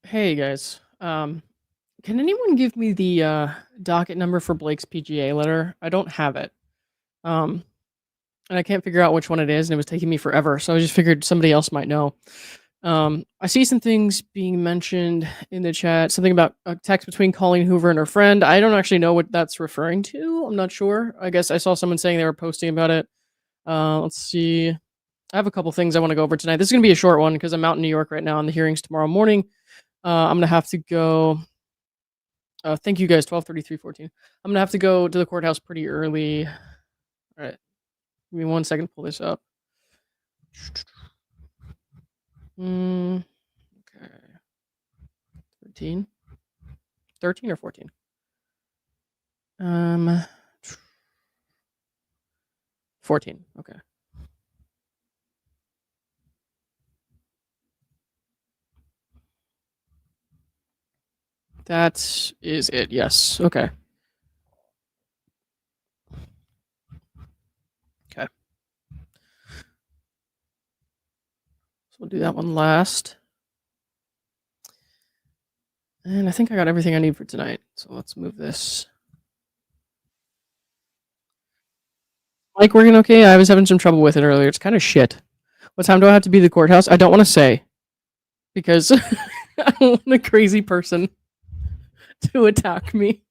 Hey guys, can anyone give me the docket number for Blake's PGA letter? I don't have it, um, and I can't figure out which one it is, and it was taking me forever. So I just figured somebody else might know. I see some things being mentioned in the chat, something about a text between Colleen Hoover and her friend. I don't actually know what that's referring to. I'm not sure. I guess I saw someone saying they were posting about it. Let's see. I have a couple things I want to go over tonight. This is gonna be a short one because I'm out in New York right now, and the hearing's tomorrow morning. I'm gonna have to go. Thank you guys. 12:33:14. I'm gonna have to go to the courthouse pretty early. All right, give me 1 second to pull this up. Okay, 13, 13 or 14. 14. Okay. That is it. Yes. Okay. Okay. So we'll do that one last. And I think I got everything I need for tonight. So let's move this. Mike working okay? I was having some trouble with it earlier. It's kind of shit. What time do I have to be at the courthouse? I don't want to say. Because I don't want a crazy person to attack me.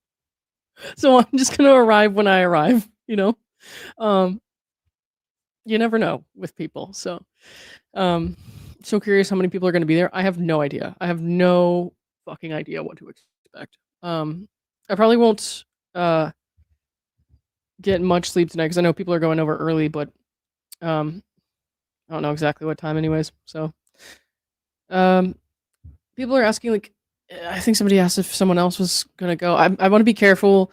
So I'm just gonna arrive when I arrive, you know? You never know with people. So curious how many people are gonna be there. I have no idea. I have no fucking idea what to expect. I probably won't get much sleep tonight because I know people are going over early, but I don't know exactly what time anyways. So people are asking, like, I think somebody asked if someone else was gonna go. I want to be careful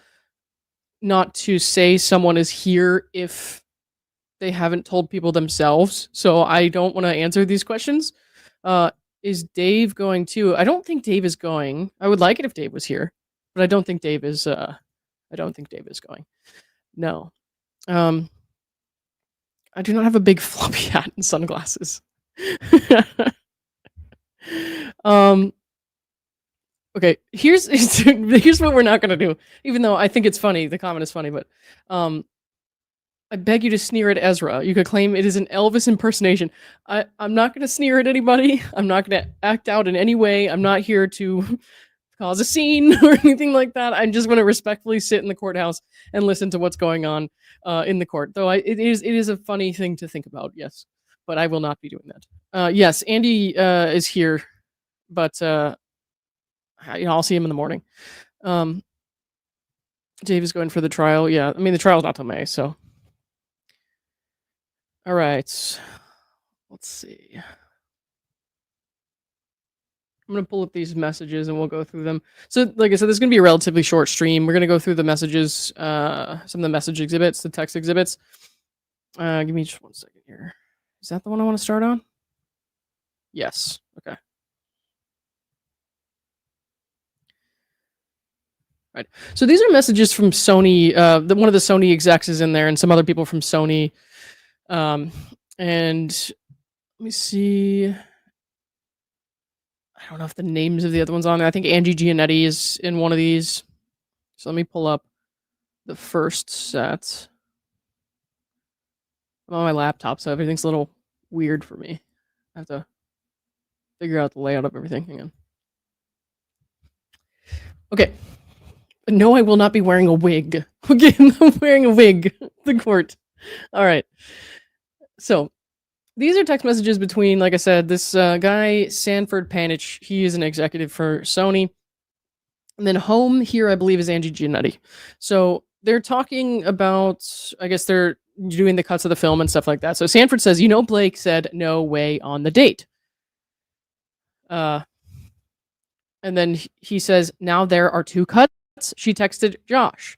not to say someone is here if they haven't told people themselves. So I don't want to answer these questions. Is Dave going too? I don't think Dave is going. I would like it if Dave was here, but I don't think Dave is. I don't think Dave is going. No. I do not have a big floppy hat and sunglasses. Okay, here's what we're not gonna do. Even though I think it's funny, the comment is funny, but I beg you to sneer at Ezra. You could claim it is an Elvis impersonation. I'm not gonna sneer at anybody. I'm not gonna act out in any way. I'm not here to cause a scene or anything like that. I'm just gonna respectfully sit in the courthouse and listen to what's going on in the court. Though it is a funny thing to think about, yes. But I will not be doing that. Yes, Andy is here, but I'll see him in the morning. Dave is going for the trial. Yeah, I mean the trial's not till May, so. All right, let's see. I'm gonna pull up these messages and we'll go through them. So, like I said, this is gonna be a relatively short stream. We're gonna go through the messages, some of the message exhibits, the text exhibits. Give me just 1 second here. Is that the one I want to start on? Yes. Okay. Right. So these are messages from Sony. One of the Sony execs is in there, and some other people from Sony. And let me see. I don't know if the names of the other ones on there. I think Angie Giannetti is in one of these. So let me pull up the first set. I'm on my laptop, so everything's a little weird for me. I have to figure out the layout of everything. Hang on. Okay. No, I will not be wearing a wig. Okay, I'm wearing a wig. The court. All right. So these are text messages between, like I said, this guy, Sanford Panich. He is an executive for Sony. And then home here, I believe, is Angie Giannetti. So they're talking about, I guess they're doing the cuts of the film and stuff like that. So Sanford says, Blake said no way on the date. And then he says, now there are 2 cuts. She texted Josh.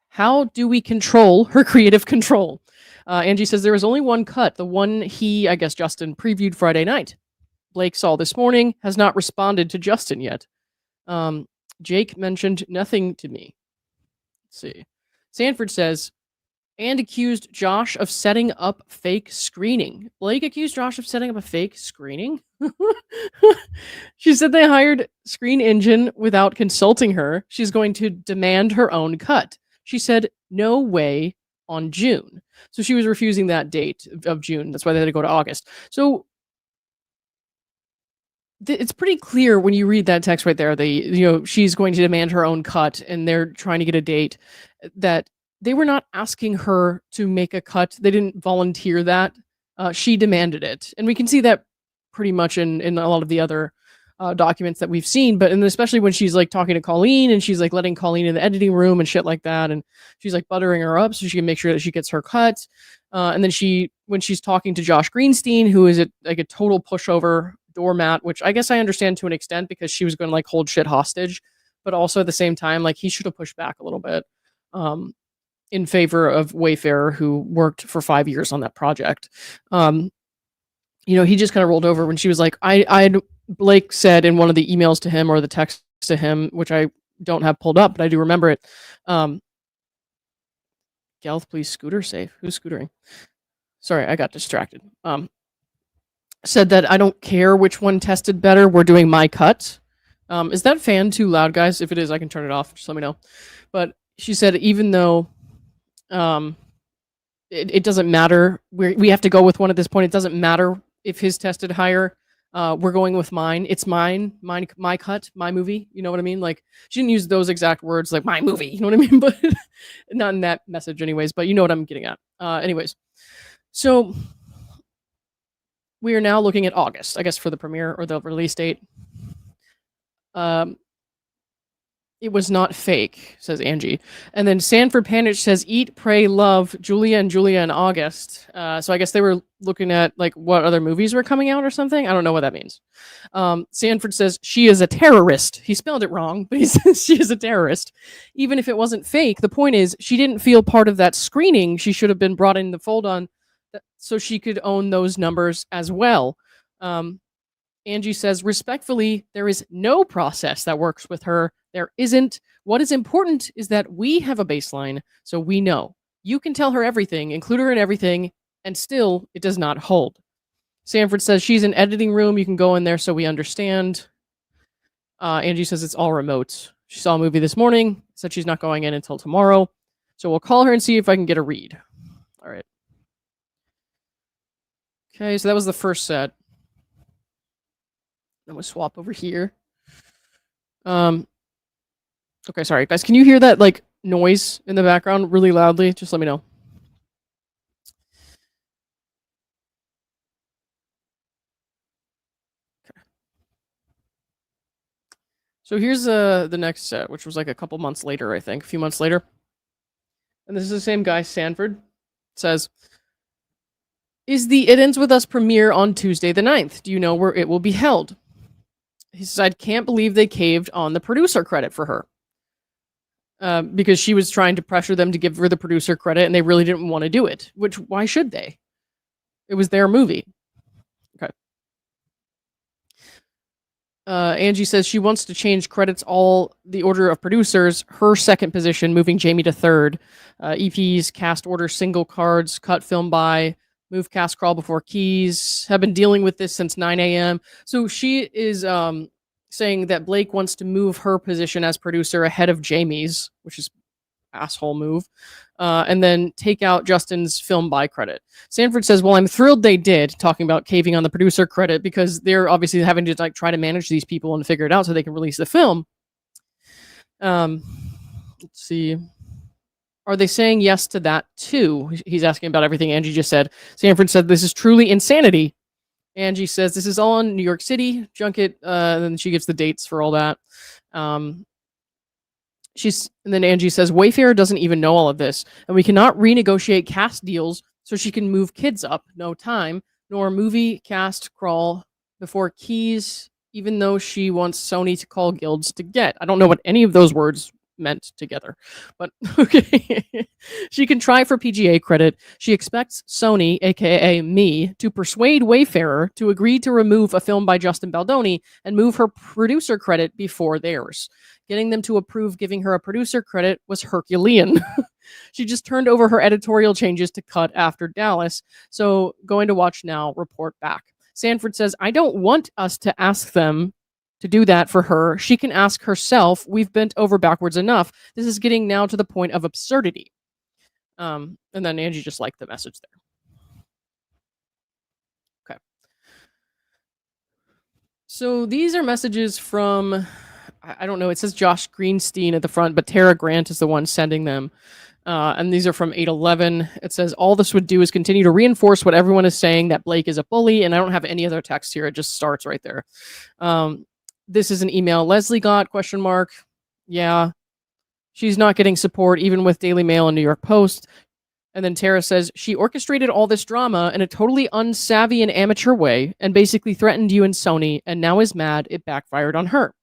How do we control her creative control? Angie says there was only 1 cut, the one he, I guess Justin, previewed Friday night. Blake saw this morning, has not responded to Justin yet. Jake mentioned nothing to me. Let's see. Sanford says, and accused Josh of setting up fake screening. Blake accused Josh of setting up a fake screening? She said they hired Screen Engine without consulting her. She's going to demand her own cut. She said, no way on June. So she was refusing that date of June. That's why they had to go to August. So it's pretty clear when you read that text right there. She's going to demand her own cut, and they're trying to get a date. That they were not asking her to make a cut. They didn't volunteer that. She demanded it, and we can see that pretty much in a lot of the other documents that we've seen. But and especially when she's like talking to Colleen, and she's like letting Colleen in the editing room and shit like that, and she's like buttering her up so she can make sure that she gets her cut. And then when she's talking to Josh Greenstein, who is like a total pushover doormat, which I guess I understand to an extent because she was going to like hold shit hostage, but also at the same time, like he should have pushed back a little bit in favor of Wayfarer, who worked for 5 years on that project. He just kind of rolled over when she was like, Blake said in one of the emails to him or the text to him, which I don't have pulled up, but I do remember it. Gelth, please scooter safe. Who's scootering? Sorry, I got distracted. Said that I don't care which one tested better. We're doing my cut. Is that fan too loud, guys? If it is, I can turn it off. Just let me know. But she said even though it doesn't matter, we have to go with one at this point. It doesn't matter if his tested higher. We're going with mine. It's mine, my cut, my movie. You know what I mean? Like she didn't use those exact words, like my movie. You know what I mean? But not in that message, anyways. But you know what I'm getting at. Anyways, so we are now looking at August, I guess, for the premiere or the release date. It was not fake, says Angie. And then Sanford Panich says, eat, pray, love, Julia in August. So I guess they were looking at like what other movies were coming out or something. I don't know what that means. Sanford says, she is a terrorist. He spelled it wrong, but he says she is a terrorist. Even if it wasn't fake, the point is she didn't feel part of that screening. She should have been brought in the fold on so she could own those numbers as well. Angie says, respectfully, there is no process that works with her. There isn't. What is important is that we have a baseline, so we know. You can tell her everything, include her in everything, and still, it does not hold. Sanford says, she's in editing room. You can go in there so we understand. Angie says it's all remote. She saw a movie this morning, said she's not going in until tomorrow. So we'll call her and see if I can get a read. All right. Okay, so that was the first set. Then we'll swap over here. Okay, sorry, guys. Can you hear that like noise in the background really loudly? Just let me know. Okay. So here's the next set, which was like a couple months later, I think, a few months later. And this is the same guy, Sanford. Says, is the It Ends With Us premiere on Tuesday the 9th? Do you know where it will be held? He says, I can't believe they caved on the producer credit for her. Because she was trying to pressure them to give her the producer credit, and they really didn't want to do it. Which, why should they? It was their movie. Okay. Angie says she wants to change credits all the order of producers, her second position, moving Jamie to third. EPs, cast order, single cards, cut film by, move cast crawl before keys. Have been dealing with this since 9 a.m. So she is saying that Blake wants to move her position as producer ahead of Jamie's, which is asshole move, and then take out Justin's film by credit. Sanford says, well, I'm thrilled they did, talking about caving on the producer credit, because they're obviously having to like try to manage these people and figure it out so they can release the film. Let's see. Are they saying yes to that too? He's asking about everything Angie just said. Sanford said, this is truly insanity. Angie says, this is all in New York City, junket, and then she gives the dates for all that. And then Angie says, Wayfarer doesn't even know all of this, and we cannot renegotiate cast deals so she can move kids up, no time, nor movie cast crawl before keys, even though she wants Sony to call guilds to get. I don't know what any of those words meant together, but okay. She can try for PGA credit. She expects Sony, aka me, to persuade Wayfarer to agree to remove a film by Justin Baldoni and move her producer credit before theirs. Getting them to approve giving her a producer credit was Herculean. She just turned over her editorial changes to cut after Dallas, so going to watch now, report back. Sanford says, I don't want us to ask them to do that for her, she can ask herself, we've bent over backwards enough. This is getting now to the point of absurdity. And then Angie just liked the message there. Okay. So these are messages from, I don't know, it says Josh Greenstein at the front, but Tara Grant is the one sending them. And these are from 8/11. It says, all this would do is continue to reinforce what everyone is saying, that Blake is a bully. And I don't have any other text here. It just starts right there. This is an email Leslie got, ? Yeah. She's not getting support, even with Daily Mail and New York Post. And then Tara says, she orchestrated all this drama in a totally unsavvy and amateur way and basically threatened you and Sony, and now is mad it backfired on her.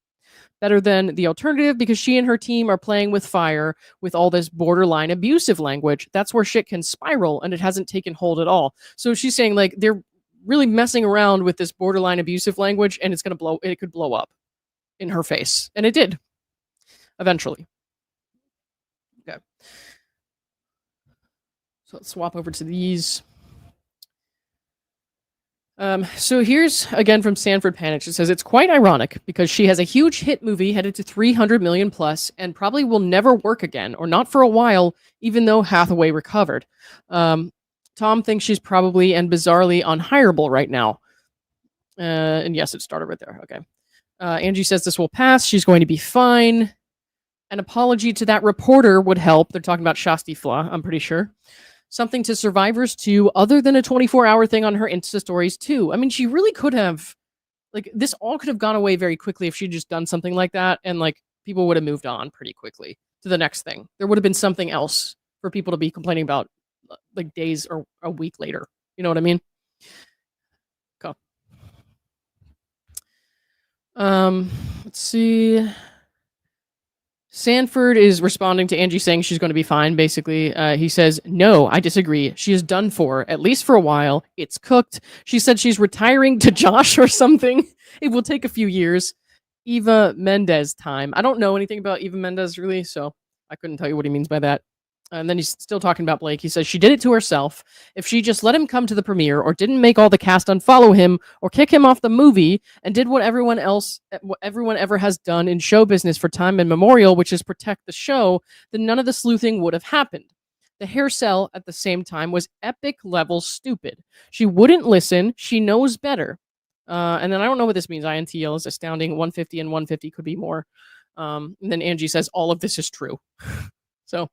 Better than the alternative, because she and her team are playing with fire with all this borderline abusive language. That's where shit can spiral, and it hasn't taken hold at all. So she's saying, like, they're really messing around with this borderline abusive language, and it's gonna it could blow up in her face. And it did. Eventually. Okay. So let's swap over to these. So here's again from Sanford Panics. It says, it's quite ironic because she has a huge hit movie headed to 300 million plus and probably will never work again, or not for a while, even though Hathaway recovered. Tom thinks she's probably and bizarrely unhireable right now. And yes, it started right there. Okay. Angie says this will pass. She's going to be fine. An apology to that reporter would help. They're talking about Shasti Fla, I'm pretty sure. Something to survivors too, other than a 24-hour thing on her Insta stories too. I mean, she really could have, like, this all could have gone away very quickly if she'd just done something like that, and like people would have moved on pretty quickly to the next thing. There would have been something else for people to be complaining about, like days or a week later. You know what I mean? Cool. Let's see. Sanford is responding to Angie saying she's going to be fine, basically. He says, no, I disagree. She is done for, at least for a while. It's cooked. She said she's retiring to Josh or something. It will take a few years. Eva Mendes time. I don't know anything about Eva Mendes, really, so I couldn't tell you what he means by that. And then he's still talking about Blake. He says she did it to herself. If she just let him come to the premiere, or didn't make all the cast unfollow him, or kick him off the movie, and did what everyone ever has done in show business for time immemorial, which is protect the show, then none of the sleuthing would have happened. The hair sell at the same time was epic level stupid. She wouldn't listen. She knows better. And then I don't know what this means. INTL is astounding. 150 and 150 could be more. And then Angie says all of this is true. So.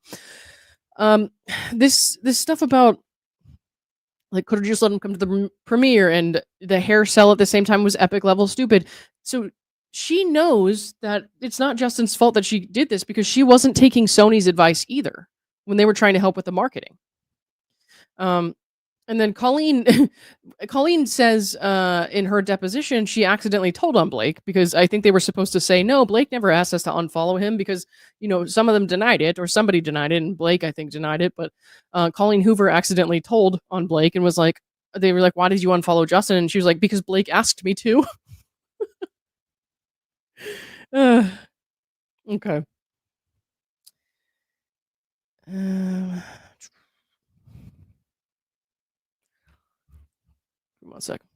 This stuff about, like, could have just let him come to the premiere, and the hair sell at the same time was epic level stupid. So she knows that it's not Justin's fault that she did this, because she wasn't taking Sony's advice either when they were trying to help with the marketing. And then Colleen says in her deposition she accidentally told on Blake, because I think they were supposed to say, no, Blake never asked us to unfollow him, because, you know, some of them denied it, or somebody denied it, and Blake, I think, denied it. But Colleen Hoover accidentally told on Blake and was like, they were like, why did you unfollow Justin? And she was like, because Blake asked me to. Okay. 1 second.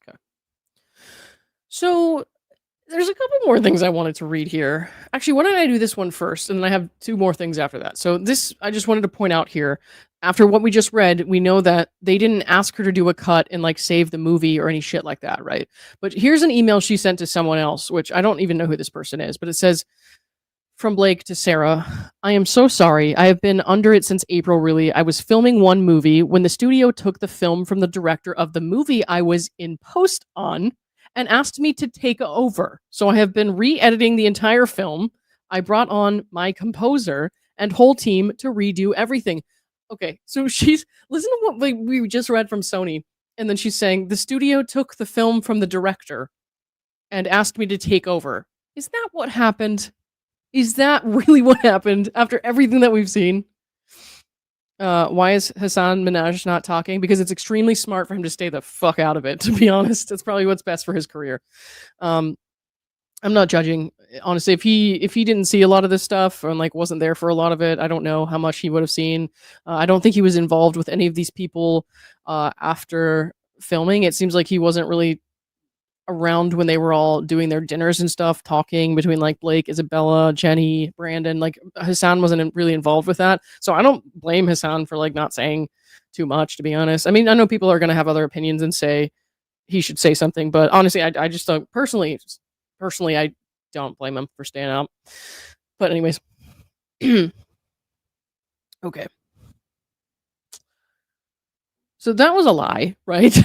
Okay. So there's a couple more things I wanted to read here. Actually, why don't I do this one first, and then I have 2 more things after that. So this, I just wanted to point out here, after what we just read, we know that they didn't ask her to do a cut and like save the movie or any shit like that, right? But here's an email she sent to someone else, which I don't even know who this person is, but it says, from Blake to Sarah, I am so sorry. I have been under it since April, really. I was filming one movie when the studio took the film from the director of the movie I was in post on and asked me to take over. So I have been re-editing the entire film. I brought on my composer and whole team to redo everything. Okay, so she's, listen to what we just read from Sony. And then she's saying, the studio took the film from the director and asked me to take over. Is that what happened? Is that really what happened after everything that we've seen? Why is Hassan Minhaj not talking? Because it's extremely smart for him to stay the fuck out of it, to be honest. That's probably what's best for his career. I'm not judging honestly, if he didn't see a lot of this stuff and like wasn't there for a lot of it, I don't know how much he would have seen. I don't think he was involved with any of these people after filming. It seems like he wasn't really around when they were all doing their dinners and stuff, talking between like Blake, Isabella, Jenny, Brandon. Like Hassan wasn't really involved with that, so I don't blame Hassan for like not saying too much. To be honest, I mean, I know people are gonna have other opinions and say he should say something, but honestly, I just don't personally, I don't blame him for staying out. But anyways, okay. So that was a lie, right?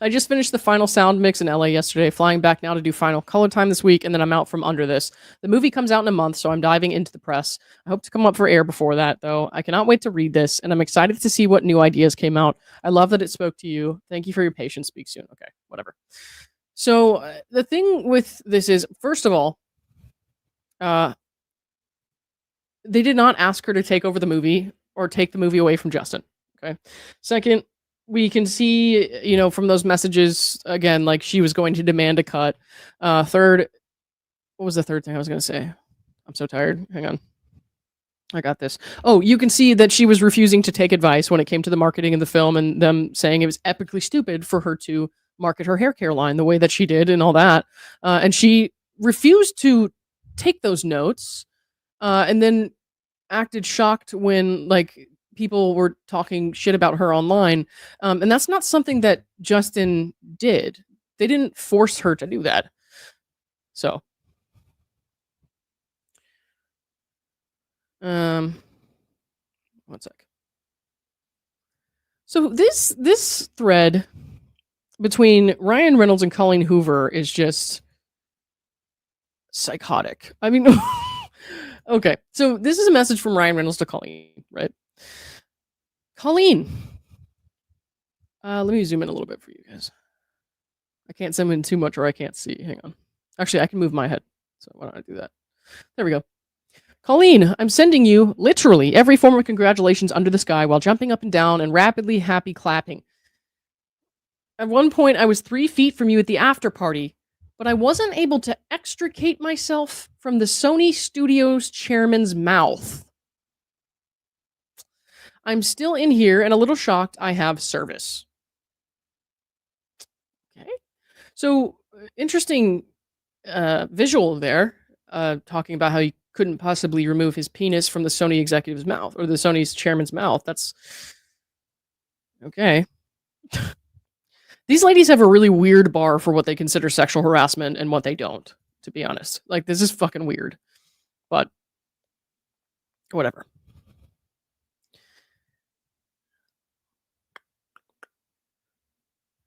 I just finished the final sound mix in LA yesterday, flying back now to do final color time this week, and then I'm out from under this. The movie comes out in a month, so I'm diving into the press. I hope to come up for air before that, though. I cannot wait to read this, and I'm excited to see what new ideas came out. I love that it spoke to you. Thank you for your patience. Speak soon. Okay, whatever. So the thing with this is, first of all, they did not ask her to take over the movie or take the movie away from Justin. Okay. Second, we can see, from those messages again, like she was going to demand a cut. Third, what was the third thing I was going to say? I'm so tired. Hang on. I got this. Oh, you can see that she was refusing to take advice when it came to the marketing of the film, and them saying it was epically stupid for her to market her hair care line the way that she did and all that. And she refused to take those notes, and then acted shocked when like people were talking shit about her online. And that's not something that Justin did. They didn't force her to do that. So, one sec. So this thread between Ryan Reynolds and Colleen Hoover is just psychotic. I mean, okay, so this is a message from Ryan Reynolds to Colleen, right? Colleen, let me zoom in a little bit for you guys. I can't zoom in too much or I can't see. Hang on. Actually, I can move my head. So why don't I do that? There we go. Colleen, I'm sending you literally every form of congratulations under the sky while jumping up and down and rapidly happy clapping. At one point, I was 3 feet from you at the after party, but I wasn't able to extricate myself from the Sony Studios chairman's mouth. I'm still in here and a little shocked I have service. Okay. So, interesting visual there, talking about how he couldn't possibly remove his penis from the Sony executive's mouth, or the Sony's chairman's mouth. That's okay. These ladies have a really weird bar for what they consider sexual harassment and what they don't, to be honest. Like, this is fucking weird. But, whatever.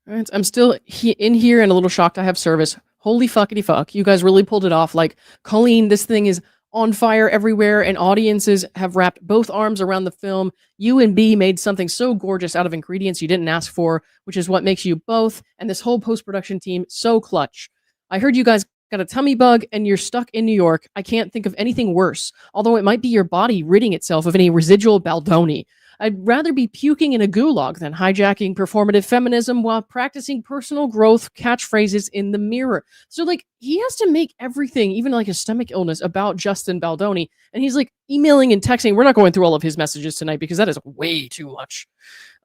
Right, I'm still in here and a little shocked I have service. Holy fuckity fuck. You guys really pulled it off. Like, Colleen, this thing is on fire everywhere, and audiences have wrapped both arms around the film. You and B made something so gorgeous out of ingredients you didn't ask for, which is what makes you both and this whole post-production team so clutch. I heard you guys got a tummy bug and you're stuck in New York. I can't think of anything worse, although it might be your body ridding itself of any residual Baldoni. I'd rather be puking in a gulag than hijacking performative feminism while practicing personal growth catchphrases in the mirror. So, like, he has to make everything, even like his stomach illness, about Justin Baldoni. And he's like emailing and texting. We're not going through all of his messages tonight because that is way too much.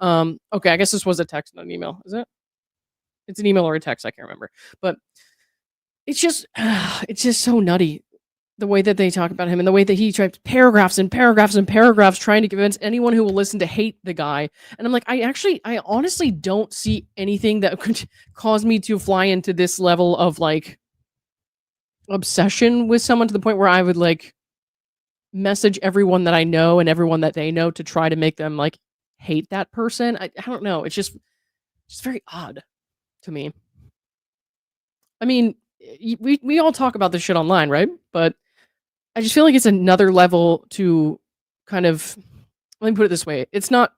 Okay, I guess this was a text, not an email. Is it? It's an email or a text. I can't remember. But it's just so nutty. The way that they talk about him and the way that he typed paragraphs and paragraphs and paragraphs trying to convince anyone who will listen to hate the guy. And I'm like, I honestly don't see anything that could cause me to fly into this level of like obsession with someone to the point where I would like message everyone that I know and everyone that they know to try to make them like hate that person. I don't know. It's just very odd to me. I mean, we all talk about this shit online, right? But I just feel like it's another level to kind of, let me put it this way. It's not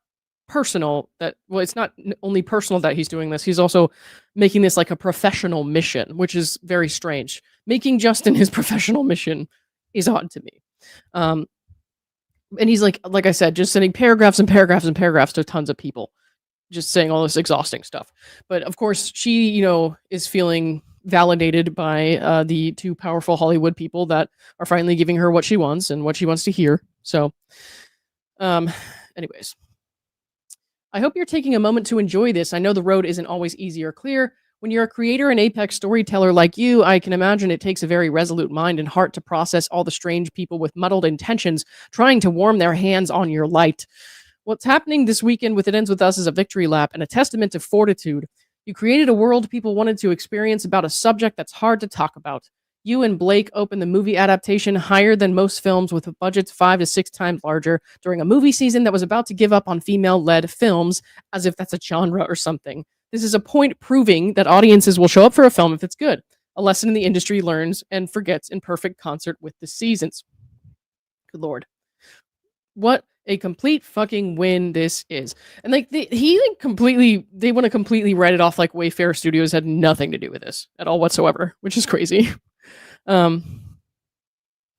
personal it's not only personal that he's doing this. He's also making this like a professional mission, which is very strange. Making Justin his professional mission is odd to me. And he's like I said, just sending paragraphs and paragraphs and paragraphs to tons of people. just saying all this exhausting stuff. But of course, she, is feeling validated by the two powerful Hollywood people that are finally giving her what she wants and what she wants to hear. So, um, anyways, I hope you're taking a moment to enjoy this. I know the road isn't always easy or clear. When you're a creator and apex storyteller like you, I can imagine it takes a very resolute mind and heart to process all the strange people with muddled intentions trying to warm their hands on your light. What's happening this weekend with It Ends With Us is a victory lap and a testament to fortitude. You created a world people wanted to experience about a subject that's hard to talk about. You and Blake opened the movie adaptation higher than most films with budgets 5 to 6 times larger during a movie season that was about to give up on female-led films, as if that's a genre or something. This is a point proving that audiences will show up for a film if it's good. A lesson the industry learns and forgets in perfect concert with the seasons. Good Lord. What a complete fucking win this is. And like they want to completely write it off like Wayfair Studios had nothing to do with this at all whatsoever, which is crazy.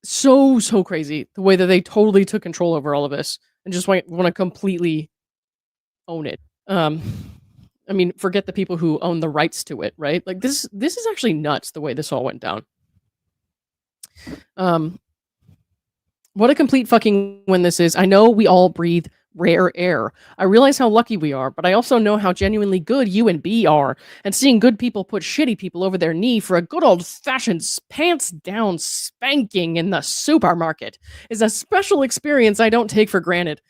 So crazy the way that they totally took control over all of this and just want to completely own it. I mean, forget the people who own the rights to it, right? Like this is actually nuts the way this all went down. What a complete fucking win this is. I know we all breathe rare air. I realize how lucky we are, but I also know how genuinely good you and B are. And seeing good people put shitty people over their knee for a good old-fashioned pants down spanking in the supermarket is a special experience I don't take for granted.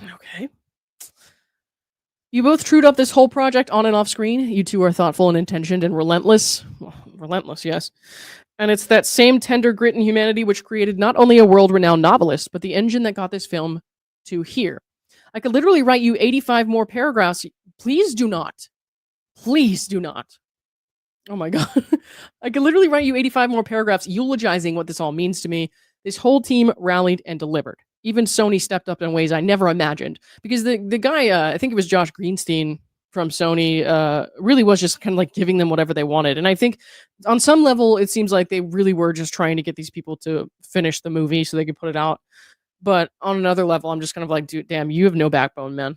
Okay. You both trued up this whole project on and off screen. You two are thoughtful and intentioned and relentless. Well, relentless, yes. And it's that same tender grit and humanity which created not only a world-renowned novelist, but the engine that got this film to here. I could literally write you 85 more paragraphs. Please do not. Please do not. Oh my God. I could literally write you 85 more paragraphs eulogizing what this all means to me. This whole team rallied and delivered. Even Sony stepped up in ways I never imagined. Because the guy, I think it was Josh Greenstein from Sony, really was just kind of like giving them whatever they wanted. And I think on some level, it seems like they really were just trying to get these people to finish the movie so they could put it out. But on another level, I'm just kind of like, dude, damn, you have no backbone, man.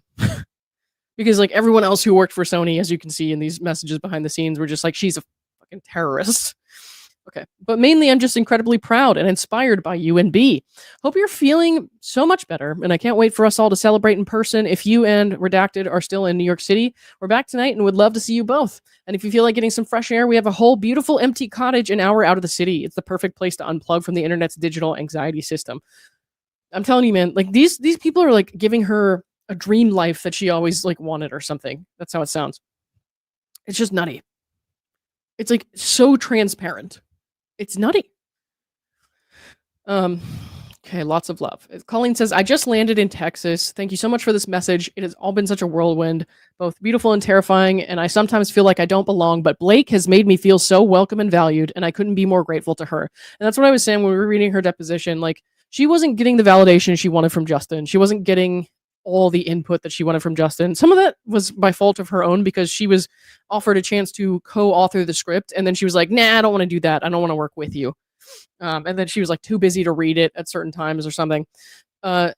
Because like everyone else who worked for Sony, as you can see in these messages behind the scenes, were just like, she's a fucking terrorist. Okay. But mainly, I'm just incredibly proud and inspired by you and B. Hope you're feeling so much better, and I can't wait for us all to celebrate in person. If you and Redacted are still in New York City, we're back tonight and would love to see you both. And if you feel like getting some fresh air, we have a whole beautiful empty cottage an hour out of the city. It's the perfect place to unplug from the internet's digital anxiety system. I'm telling you, man, like these people are like giving her a dream life that she always like wanted or something. That's how it sounds. It's just nutty. It's like so transparent. It's nutty. Okay, lots of love. Colleen says, I just landed in Texas. Thank you so much for this message. It has all been such a whirlwind, both beautiful and terrifying, and I sometimes feel like I don't belong, but Blake has made me feel so welcome and valued, and I couldn't be more grateful to her. And that's what I was saying when we were reading her deposition. Like, she wasn't getting the validation she wanted from Justin. She wasn't getting all the input that she wanted from Justin. Some of that was by fault of her own because she was offered a chance to co-author the script, and then she was like, nah, I don't want to do that. I don't want to work with you. And then she was like too busy to read it at certain times or something. And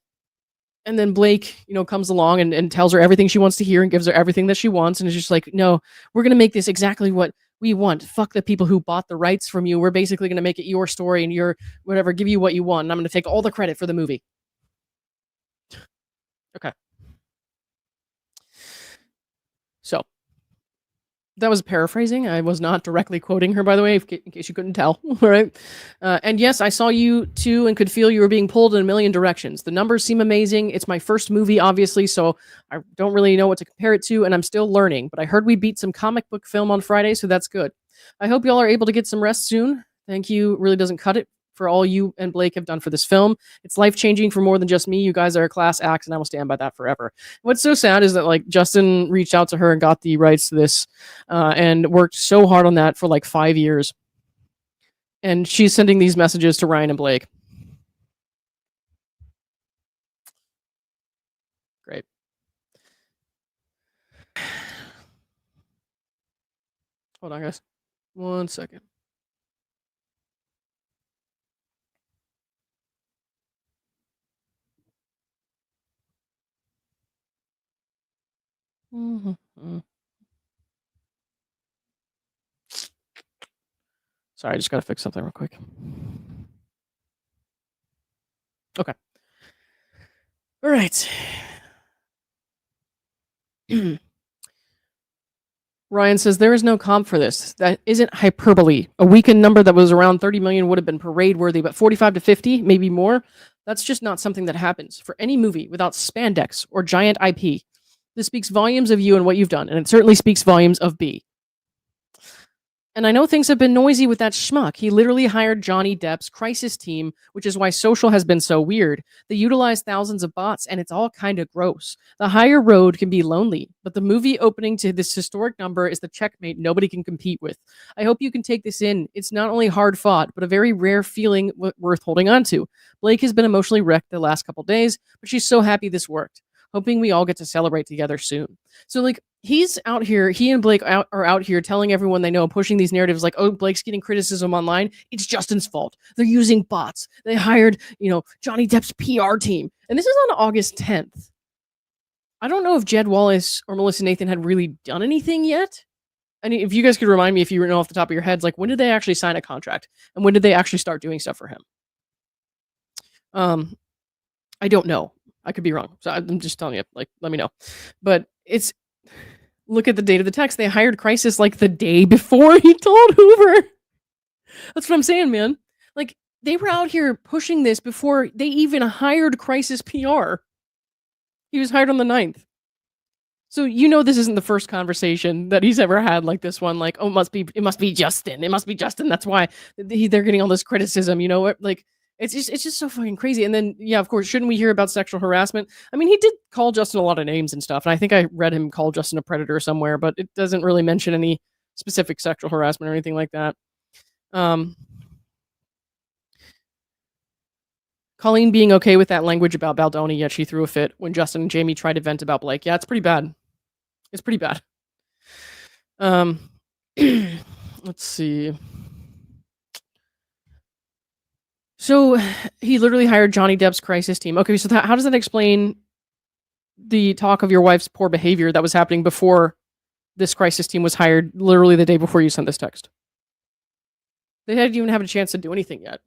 then Blake, comes along and tells her everything she wants to hear and gives her everything that she wants. And is just like, no, we're going to make this exactly what we want. Fuck the people who bought the rights from you. We're basically going to make it your story and your whatever, give you what you want. And I'm going to take all the credit for the movie. Okay. So that was paraphrasing. I was not directly quoting her, by the way, in case you couldn't tell. All right. And yes, I saw you too and could feel you were being pulled in a million directions. The numbers seem amazing. It's my first movie, obviously, so I don't really know what to compare it to, and I'm still learning. But I heard we beat some comic book film on Friday, so that's good. I hope y'all are able to get some rest soon. Thank you. Really doesn't cut it for all you and Blake have done for this film. It's life-changing for more than just me. You guys are a class act, and I will stand by that forever. What's so sad is that like Justin reached out to her and got the rights to this and worked so hard on that for like 5 years. And she's sending these messages to Ryan and Blake. Great. Hold on, guys. 1 second. Sorry, I just gotta fix something real quick. Okay. All right. Ryan says there is no comp for this. That isn't hyperbole. A weekend number that was around 30 million would have been parade worthy, but 45 to 50, maybe more, that's just not something that happens for any movie without spandex or giant IP. This speaks volumes of you and what you've done, and it certainly speaks volumes of B. And I know things have been noisy with that schmuck. He literally hired Johnny Depp's crisis team, which is why social has been so weird. They utilize thousands of bots, and it's all kind of gross. The higher road can be lonely, but the movie opening to this historic number is the checkmate nobody can compete with. I hope you can take this in. It's not only hard fought, but a very rare feeling worth holding on to. Blake has been emotionally wrecked the last couple days, but she's so happy this worked. Hoping we all get to celebrate together soon. So, like, he's out here, he and Blake are out here telling everyone they know, pushing these narratives like, oh, Blake's getting criticism online. It's Justin's fault. They're using bots. They hired, Johnny Depp's PR team. And this is on August 10th. I don't know if Jed Wallace or Melissa Nathan had really done anything yet. I mean, if you guys could remind me, if you know off the top of your heads, like, when did they actually sign a contract? And when did they actually start doing stuff for him? I don't know. I could be wrong. So I'm just telling you, like, let me know. But look at the date of the text. They hired Crisis like the day before he told Hoover. That's what I'm saying, man. Like, they were out here pushing this before they even hired Crisis PR. He was hired on the 9th. So this isn't the first conversation that he's ever had like this one. Like, oh, it must be Justin. It must be Justin. That's why they're getting all this criticism. Like, it's just so fucking crazy. And then, yeah, of course, shouldn't we hear about sexual harassment? I mean, he did call Justin a lot of names and stuff. And I think I read him call Justin a predator somewhere, but it doesn't really mention any specific sexual harassment or anything like that. Colleen being okay with that language about Baldoni, yet she threw a fit when Justin and Jamie tried to vent about Blake. Yeah, it's pretty bad. It's pretty bad. Let's see. So he literally hired Johnny Depp's crisis team. Okay, so how does that explain the talk of your wife's poor behavior that was happening before this crisis team was hired, literally the day before you sent this text? They hadn't even had a chance to do anything yet.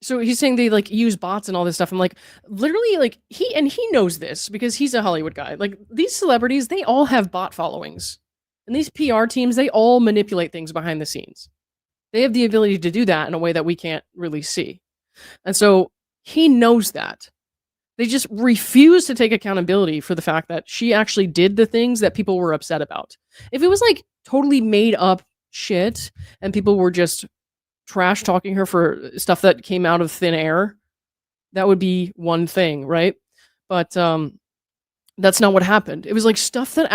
So he's saying they like use bots and all this stuff. I'm like, literally, like he knows this because he's a Hollywood guy. Like, these celebrities, they all have bot followings, and these PR teams, they all manipulate things behind the scenes. They have the ability to do that in a way that we can't really see. And so he knows that. They just refuse to take accountability for the fact that she actually did the things that people were upset about. If it was like totally made up shit and people were just trash talking her for stuff that came out of thin air, that would be one thing, right? But that's not what happened. It was like stuff that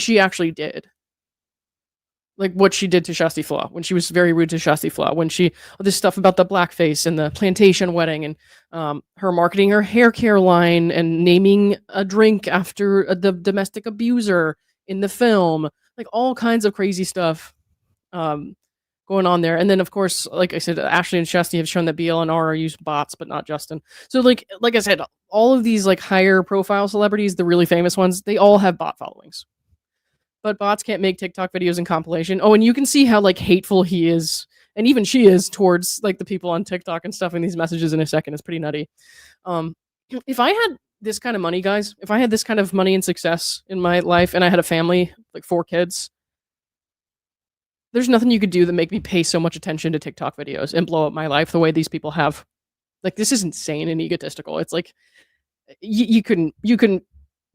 she actually did. Like what she did to Shasti Flaw when she was very rude to Shasti Flaw, when this stuff about the blackface and the plantation wedding, and her marketing her hair care line and naming a drink after the domestic abuser in the film, like all kinds of crazy stuff going on there. And then, of course, like I said, Ashley and Shasti have shown that BL and R use bots, but not Justin. So like I said, all of these like higher profile celebrities, the really famous ones, they all have bot followings. But bots can't make TikTok videos in compilation. Oh, and you can see how like hateful he is, and even she is, towards like the people on TikTok and stuff in these messages in a second. It's pretty nutty. If I had this kind of money, guys, if I had this kind of money and success in my life, and I had a family, like 4 kids, there's nothing you could do that make me pay so much attention to TikTok videos and blow up my life the way these people have. Like, this is insane and egotistical. It's like you couldn't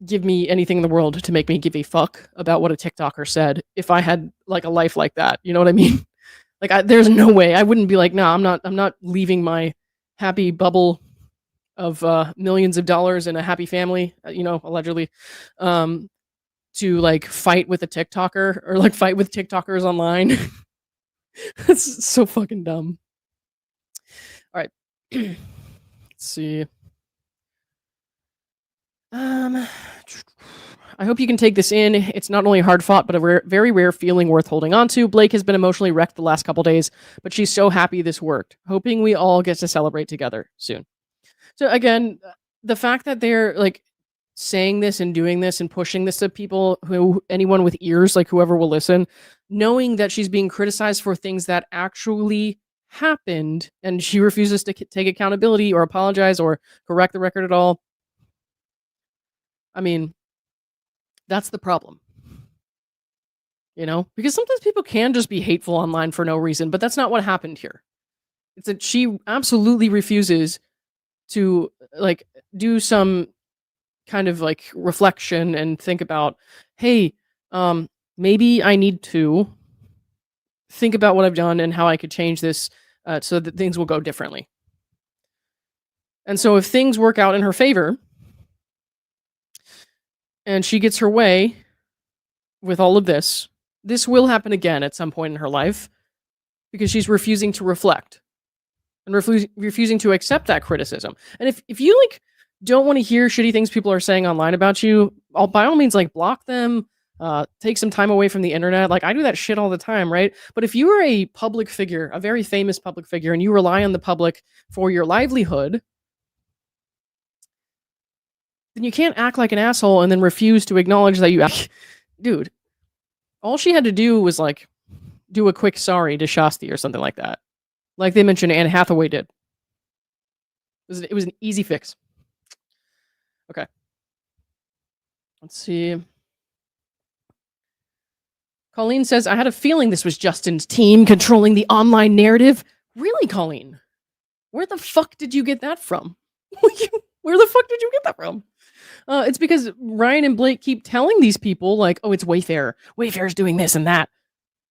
give me anything in the world to make me give a fuck about what a TikToker said if I had like a life like that. You know what I mean? Like, there's no way I wouldn't be like, no, I'm not leaving my happy bubble of millions of dollars and a happy family, allegedly, to like fight with a TikToker or like fight with TikTokers online. That's so fucking dumb. All right. Let's see. I hope you can take this in. It's not only hard fought, but a very rare feeling worth holding on to. Blake has been emotionally wrecked the last couple days, but she's so happy this worked. Hoping we all get to celebrate together soon. So again, the fact that they're like, saying this and doing this and pushing this to people, anyone with ears, like whoever will listen, knowing that she's being criticized for things that actually happened, and she refuses to take accountability or apologize or correct the record at all. I mean, that's the problem. Because sometimes people can just be hateful online for no reason, but that's not what happened here. It's that she absolutely refuses to do some kind of reflection and think about, hey, maybe I need to think about what I've done and how I could change this so that things will go differently. And so if things work out in her favor and she gets her way with all of this will happen again at some point in her life because she's refusing to reflect and refusing to accept that criticism. And if you don't want to hear shitty things people are saying online about you, by all means block them, take some time away from the internet. I do that shit all the time, right? But if you are a public figure, a very famous public figure, and you rely on the public for your livelihood, then you can't act like an asshole and then refuse to acknowledge that you dude, all she had to do was do a quick sorry to Shasti or something like that. Like they mentioned Anne Hathaway did. It was an easy fix. Okay. Let's see. Colleen says, I had a feeling this was Justin's team controlling the online narrative. Really, Colleen? Where the fuck did you get that from? Where the fuck did you get that from? It's because Ryan and Blake keep telling these people, oh, it's Wayfair. Wayfair's doing this and that.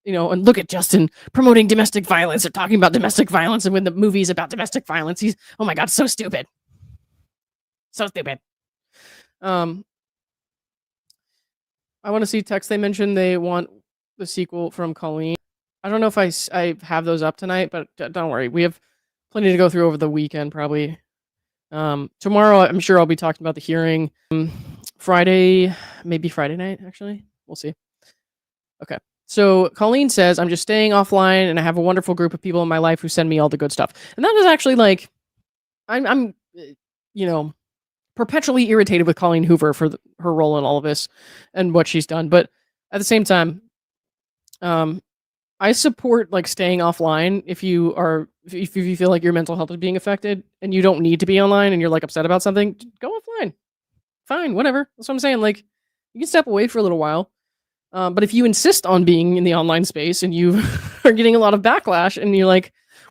And look at Justin promoting domestic violence or talking about domestic violence. And when the movie's about domestic violence, he's, oh my God, so stupid. So stupid. I want to see text. They mentioned they want the sequel from Colleen. I don't know if I have those up tonight, but don't worry. We have plenty to go through over the weekend, probably. Tomorrow, I'm sure I'll be talking about the hearing. Friday, maybe Friday night, actually. We'll see. Okay. So Colleen says, I'm just staying offline and I have a wonderful group of people in my life who send me all the good stuff. And that is actually I'm perpetually irritated with Colleen Hoover for her role in all of this and what she's done. But at the same time, I support staying offline if you feel like your mental health is being affected and you don't need to be online and you're upset about something, go offline. Fine, whatever. That's what I'm saying. You can step away for a little while. But if you insist on being in the online space and you are getting a lot of backlash and you're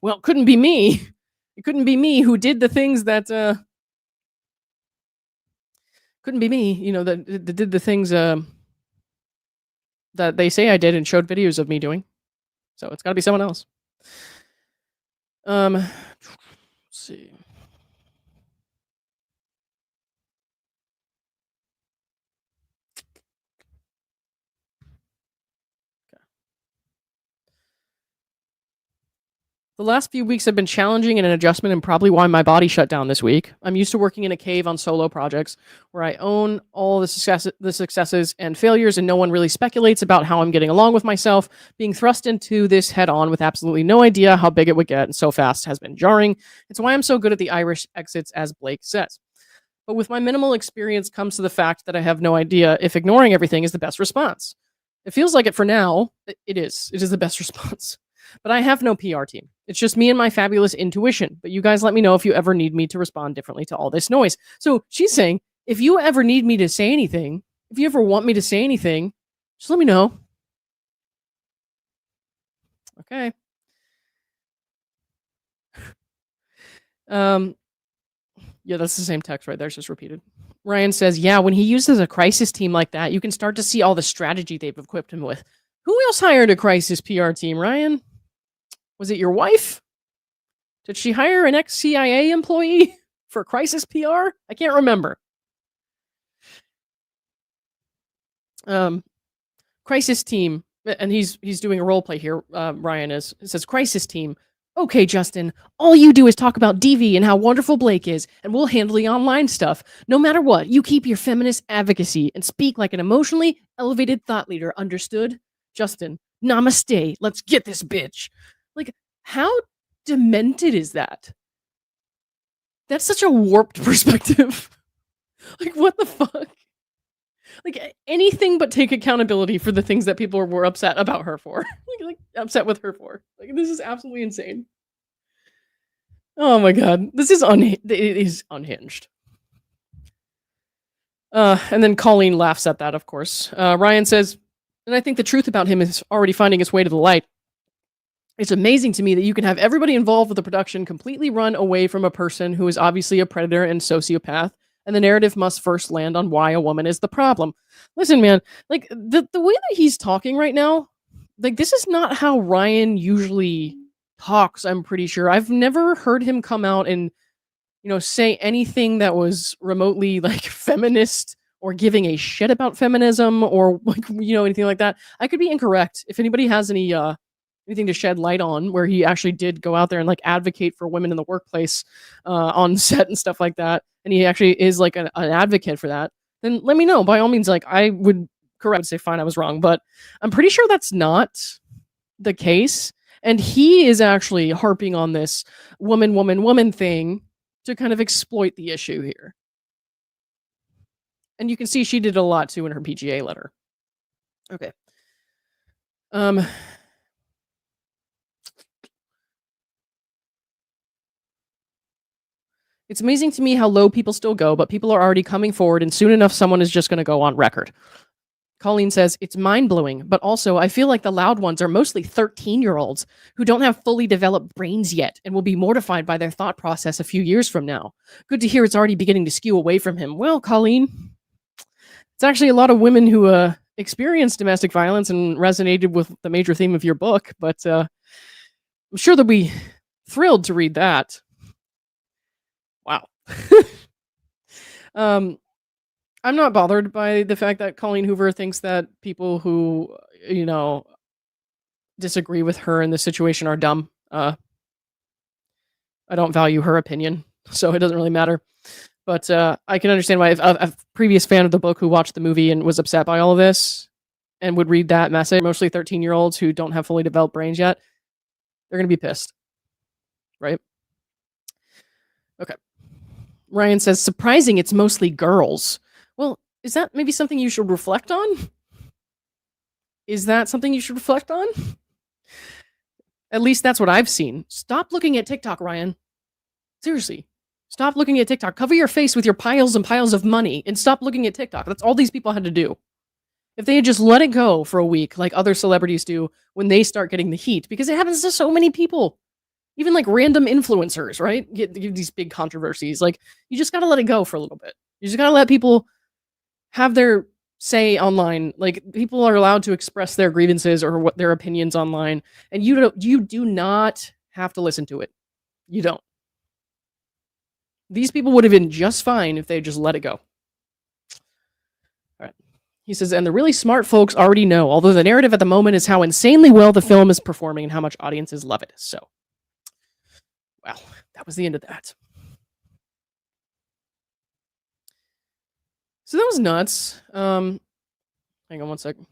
well, it couldn't be me. It couldn't be me who did the things that couldn't be me, that did the things that they say I did and showed videos of me doing. So it's got to be someone else. Let's see. The last few weeks have been challenging and an adjustment and probably why my body shut down this week. I'm used to working in a cave on solo projects where I own all the successes and failures and no one really speculates about how I'm getting along with myself. Being thrust into this head on with absolutely no idea how big it would get and so fast has been jarring. It's why I'm so good at the Irish exits, as Blake says. But with my minimal experience comes to the fact that I have no idea if ignoring everything is the best response. It feels like it for now. It is. It is the best response. But I have no PR team. It's just me and my fabulous intuition. But you guys let me know if you ever need me to respond differently to all this noise. So she's saying, if you ever need me to say anything, if you ever want me to say anything, just let me know. Okay. Yeah, that's the same text right there. It's just repeated. Ryan says, yeah, when he uses a crisis team like that, you can start to see all the strategy they've equipped him with. Who else hired a crisis PR team, Ryan? Was it your wife? Did she hire an ex-CIA employee for crisis PR? I can't remember. Crisis team, and he's doing a role play here. Ryan is. It says crisis team. Okay, Justin, all you do is talk about DV and how wonderful Blake is, and we'll handle the online stuff. No matter what, you keep your feminist advocacy and speak like an emotionally elevated thought leader. Understood? Justin, namaste. Let's get this bitch. How demented is that? That's such a warped perspective. Like, what the fuck? Like, anything but take accountability for the things that people were upset about her for. like upset with her for. Like, this is absolutely insane. Oh my god. This is it is unhinged. And then Colleen laughs at that, of course. Ryan says, and I think the truth about him is already finding its way to the light. It's amazing to me that you can have everybody involved with the production completely run away from a person who is obviously a predator and sociopath, and the narrative must first land on why a woman is the problem. Listen, man, like the way that he's talking right now, like this is not how Ryan usually talks, I'm pretty sure. I've never heard him come out and say anything that was remotely like feminist or giving a shit about feminism or like anything like that. I could be incorrect. If anybody has anything to shed light on where he actually did go out there and like advocate for women in the workplace on set and stuff like that, and he actually is like an advocate for that, then let me know. By all means, like I would say fine, I was wrong, but I'm pretty sure that's not the case. And he is actually harping on this woman thing to kind of exploit the issue here. And you can see she did a lot too in her PGA letter. Okay. It's amazing to me how low people still go, but people are already coming forward, and soon enough someone is just going to go on record. Colleen says, it's mind-blowing, but also I feel like the loud ones are mostly 13-year-olds who don't have fully developed brains yet and will be mortified by their thought process a few years from now. Good to hear it's already beginning to skew away from him. Well, Colleen, it's actually a lot of women who experienced domestic violence and resonated with the major theme of your book, but I'm sure they'll be thrilled to read that. Wow. I'm not bothered by the fact that Colleen Hoover thinks that people who, disagree with her in this situation are dumb. I don't value her opinion, so it doesn't really matter. But I can understand why a previous fan of the book who watched the movie and was upset by all of this and would read that message, mostly 13-year-olds who don't have fully developed brains yet, they're going to be pissed. Right? Okay. Ryan says, surprising it's mostly girls. Well, is that maybe something you should reflect on? Is that something you should reflect on? At least that's what I've seen. Stop looking at TikTok, Ryan. Seriously. Stop looking at TikTok. Cover your face with your piles and piles of money and stop looking at TikTok. That's all these people had to do. If they had just let it go for a week like other celebrities do when they start getting the heat, because it happens to so many people. Even like random influencers, right? Get these big controversies. Like, you just got to let it go for a little bit. You just got to let people have their say online. Like, people are allowed to express their grievances or what their opinions online, and you do not have to listen to it. You don't. These people would have been just fine if they just let it go. All right. He says, and the really smart folks already know, although the narrative at the moment is how insanely well the film is performing and how much audiences love it. So, well, that was the end of that. So that was nuts. Hang on one second.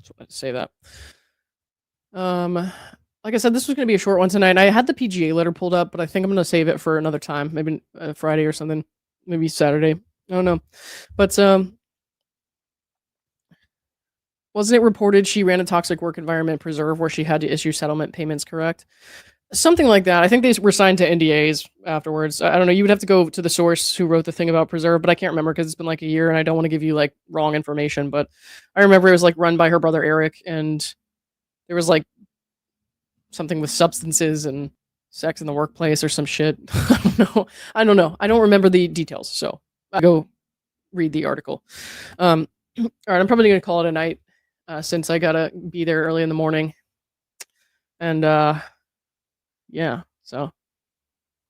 So let's say that. Like I said, this was going to be a short one tonight. I had the PGA letter pulled up, but I think I'm going to save it for another time. Maybe Friday or something. Maybe Saturday. I don't know. But wasn't it reported she ran a toxic work environment preserve where she had to issue settlement payments, correct? Something like that. I think they were signed to NDAs afterwards. I don't know. You would have to go to the source who wrote the thing about preserve, but I can't remember because it's been like a year and I don't want to give you like wrong information. But I remember it was like run by her brother Eric, and there was like something with substances and sex in the workplace or some shit. I don't know. I don't remember the details. So I go read the article. All right. I'm probably going to call it a night since I got to be there early in the morning. And yeah. So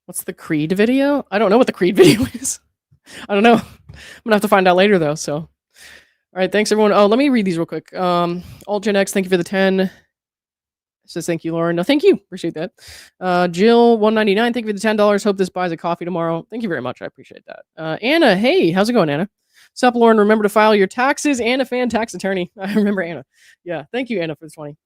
what's the Creed video? I don't know what the Creed video is. I don't know. I'm going to have to find out later though. So, all right. Thanks everyone. Oh, let me read these real quick. Alt Gen X, thank you for the 10. Says thank you, Lauren. No, thank you. Appreciate that. Jill 199, thank you for the $10. Hope this buys a coffee tomorrow. Thank you very much. I appreciate that. Anna, hey, how's it going, Anna? Sup, Lauren? Remember to file your taxes. Anna fan tax attorney. I remember Anna. Yeah, thank you, Anna, for the 20.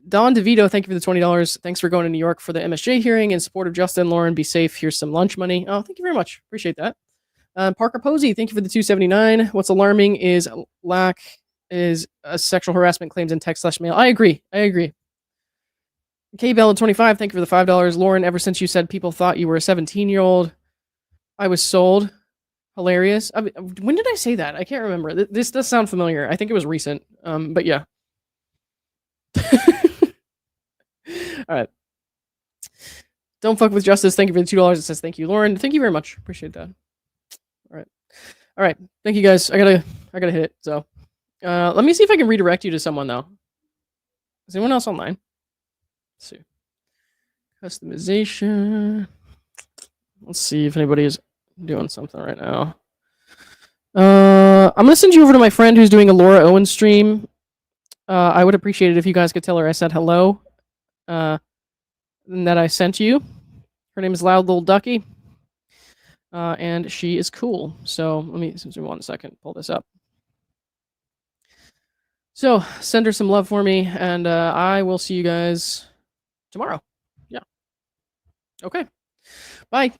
Don DeVito, thank you for the $20. Thanks for going to New York for the MSJ hearing in support of Justin. Lauren, be safe. Here's some lunch money. Oh, thank you very much. Appreciate that. Parker Posey, thank you for the $2.79. What's alarming is lack is sexual harassment claims in text/mail. I agree. K Bell 25, thank you for the $5. Lauren, ever since you said people thought you were a 17-year-old, I was sold. Hilarious. When did I say that? I can't remember. This does sound familiar. I think it was recent. But yeah. All right. Don't fuck with justice. Thank you for the $2. It says thank you, Lauren. Thank you very much. Appreciate that. All right. Thank you guys. I gotta hit it. So, let me see if I can redirect you to someone though. Is anyone else online? Let's see. Customization. Let's see if anybody is doing something right now. I'm gonna send you over to my friend who's doing a Laura Owen stream. I would appreciate it if you guys could tell her I said hello. And that I sent you. Her name is Loud Little Ducky. And she is cool. So let me 1 second, pull this up. So send her some love for me, and I will see you guys tomorrow. Yeah. Okay. Bye.